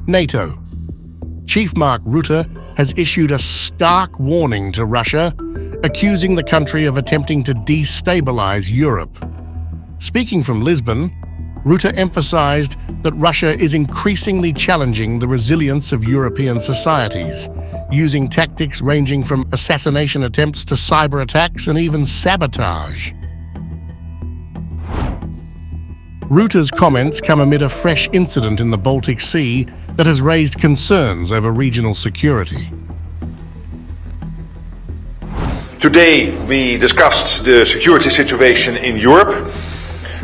NATO. Chief Mark Rutte has issued a stark warning to Russia, accusing the country of attempting to destabilize Europe. Speaking from Lisbon, Rutte emphasized that Russia is increasingly challenging the resilience of European societies, using tactics ranging from assassination attempts to cyber attacks and even sabotage. Rutte's comments come amid a fresh incident in the Baltic Sea that has raised concerns over regional security. Today we discussed the security situation in Europe.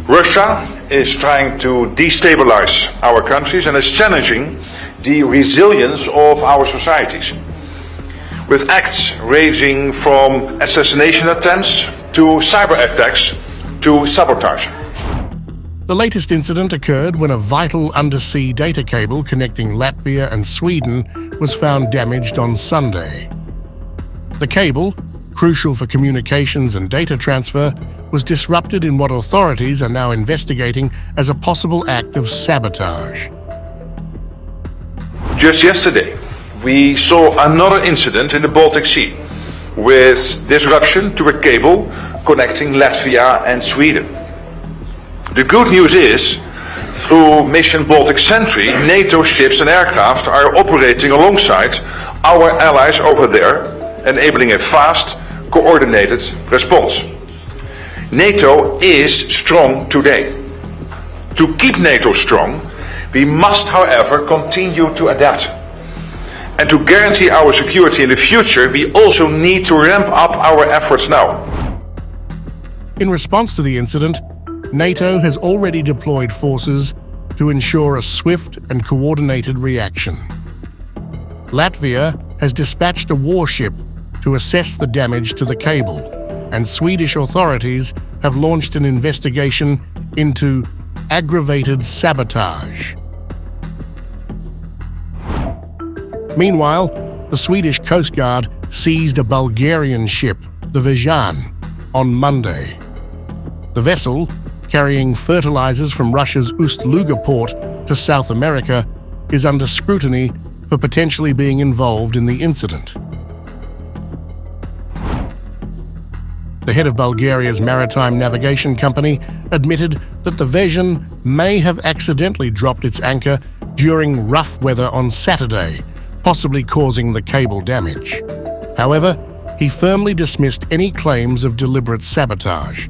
Russia is trying to destabilize our countries and is challenging the resilience of our societies, with acts ranging from assassination attempts to cyber attacks to sabotage. The latest incident occurred when a vital undersea data cable connecting Latvia and Sweden was found damaged on Sunday. The cable, crucial for communications and data transfer, was disrupted in what authorities are now investigating as a possible act of sabotage. Just yesterday, we saw another incident in the Baltic Sea, with disruption to a cable connecting Latvia and Sweden. The good news is, through Mission Baltic Sentry, NATO ships and aircraft are operating alongside our allies over there, enabling a fast, coordinated response. NATO is strong today. To keep NATO strong, we must, however, continue to adapt. And to guarantee our security in the future, we also need to ramp up our efforts now. In response to the incident, NATO has already deployed forces to ensure a swift and coordinated reaction. Latvia has dispatched a warship to assess the damage to the cable, and Swedish authorities have launched an investigation into aggravated sabotage. Meanwhile, the Swedish Coast Guard seized a Bulgarian ship, the Vijan, on Monday. The vessel, carrying fertilizers from Russia's Ust-Luga port to South America, is under scrutiny for potentially being involved in the incident. The head of Bulgaria's maritime navigation company admitted that the Vijan may have accidentally dropped its anchor during rough weather on Saturday, possibly causing the cable damage. However, he firmly dismissed any claims of deliberate sabotage,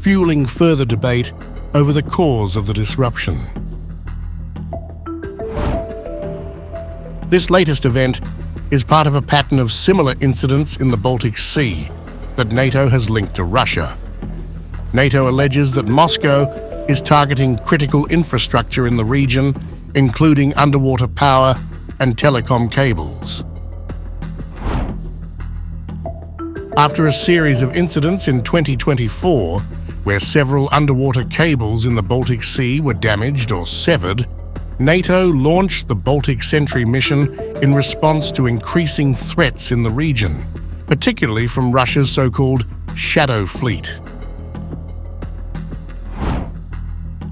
fueling further debate over the cause of the disruption. This latest event is part of a pattern of similar incidents in the Baltic Sea that NATO has linked to Russia. NATO alleges that Moscow is targeting critical infrastructure in the region, including underwater power and telecom cables. After a series of incidents in 2024, where several underwater cables in the Baltic Sea were damaged or severed, NATO launched the Baltic Sentry mission in response to increasing threats in the region, particularly from Russia's so-called Shadow Fleet.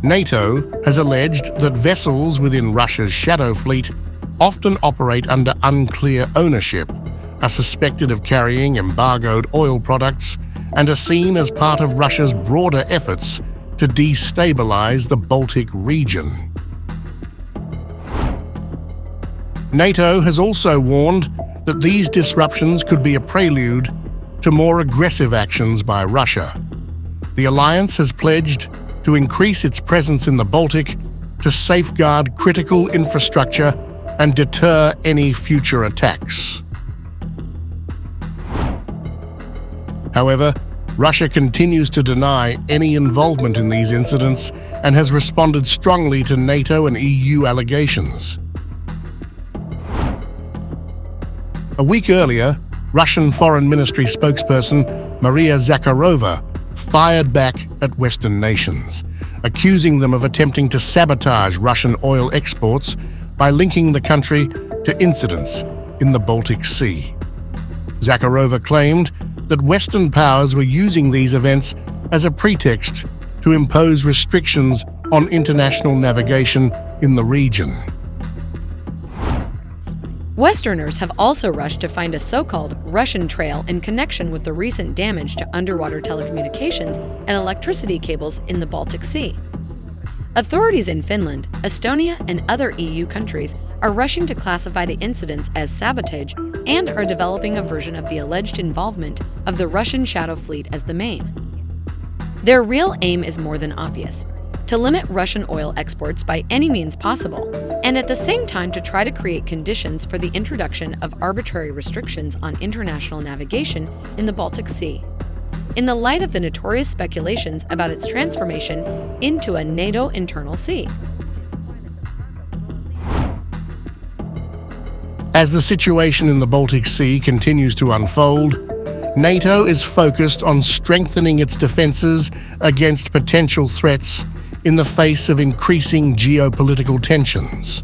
NATO has alleged that vessels within Russia's Shadow Fleet often operate under unclear ownership, are suspected of carrying embargoed oil products, and are seen as part of Russia's broader efforts to destabilize the Baltic region. NATO has also warned that these disruptions could be a prelude to more aggressive actions by Russia. The alliance has pledged to increase its presence in the Baltic to safeguard critical infrastructure and deter any future attacks. However, Russia continues to deny any involvement in these incidents and has responded strongly to NATO and EU allegations. A week earlier, Russian Foreign Ministry spokesperson Maria Zakharova fired back at Western nations, accusing them of attempting to sabotage Russian oil exports by linking the country to incidents in the Baltic Sea. Zakharova claimed that Western powers were using these events as a pretext to impose restrictions on international navigation in the region. Westerners have also rushed to find a so-called Russian trail in connection with the recent damage to underwater telecommunications and electricity cables in the Baltic Sea. Authorities in Finland, Estonia, and other EU countries are rushing to classify the incidents as sabotage and are developing a version of the alleged involvement of the Russian Shadow Fleet as the main. Their real aim is more than obvious: to limit Russian oil exports by any means possible, and at the same time to try to create conditions for the introduction of arbitrary restrictions on international navigation in the Baltic Sea. In the light of the notorious speculations about its transformation into a NATO internal sea. As the situation in the Baltic Sea continues to unfold, NATO is focused on strengthening its defenses against potential threats in the face of increasing geopolitical tensions.